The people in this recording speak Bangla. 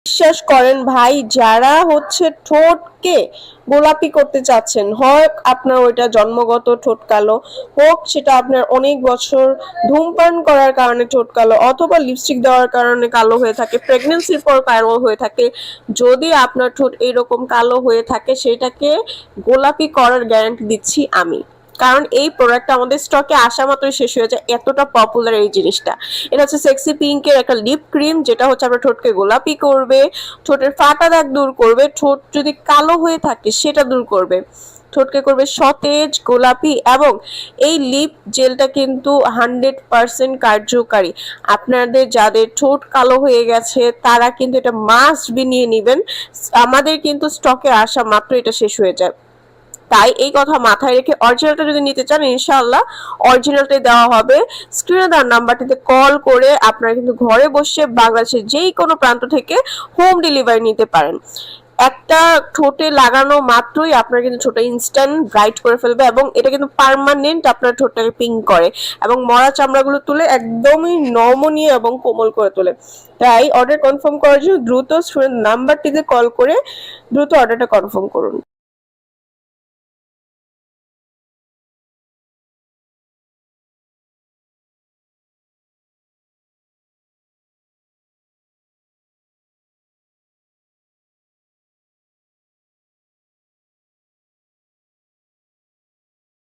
বিশ্বাস করেন ভাই, যারা হচ্ছে ঠোঁটকে গোলাপি করতে চাচ্ছেন, হয় আপনার ওইটা জন্মগত ঠোঁট কালো, হোক সেটা আপনার অনেক বছর ধূমপান করার কারণে ঠোঁট কালো, অথবা লিপস্টিক দেওয়ার কারণে কালো হয়ে থাকে, প্রেগনেন্সির পর কালো হয়ে থাকে, যদি আপনার ঠোঁট এরকম কালো হয়ে থাকে সেটাকে গোলাপি করার গ্যারান্টি দিচ্ছি আমি। কারণ এই প্রোডাক্টটা আমাদের স্টকে আসা মাত্রই শেষ হয়ে যায়, এতটা পপুলার এই জিনিসটা। এটা হচ্ছে সেক্সি পিঙ্কের একটা লিপ ক্রিম, যেটা হচ্ছে আপনার ঠোঁটকে গোলাপি করবে, ঠোঁটের ফাটা দাগ দূর করবে, ঠোঁট যদি কালো হয়ে থাকে সেটা দূর করবে, ঠোঁটকে করবে সতেজ গোলাপি। এবং এই লিপ জেলটা কিন্তু 100% কার্যকারী। আপনাদের যাদের ঠোঁট কালো হয়ে গেছে তারা কিন্তু এটা মাস্ট বি নিয়ে নেবেন, আমাদের কিন্তু স্টকে আসা মাত্র এটা শেষ হয়ে যায়। তাই এই কথা মাথায় রেখে অরিজিনালটা যদি নিতে চান, ইনশাআল্লাহ অরিজিনালটাই দেওয়া হবে। স্ক্রিনে দেওয়ার নাম্বারটিতে কল করে আপনারা কিন্তু ঘরে বসে বাংলাদেশের যেই কোনো প্রান্ত থেকে হোম ডেলিভারি নিতে পারেন। একটা ঠোঁটে লাগানো মাত্রই আপনার কিন্তু ঠোঁটে ইনস্ট্যান্ট ব্রাইট করে ফেলবে, এবং এটা কিন্তু পার্মানেন্ট আপনার ঠোঁটটাকে পিঙ্ক করে এবং মরা চামড়াগুলো তুলে একদমই নমনীয় এবং কোমল করে তোলে। তাই অর্ডার কনফার্ম করার জন্য দ্রুত স্ক্রিনের নাম্বারটিতে কল করে দ্রুত অর্ডারটা কনফার্ম করুন।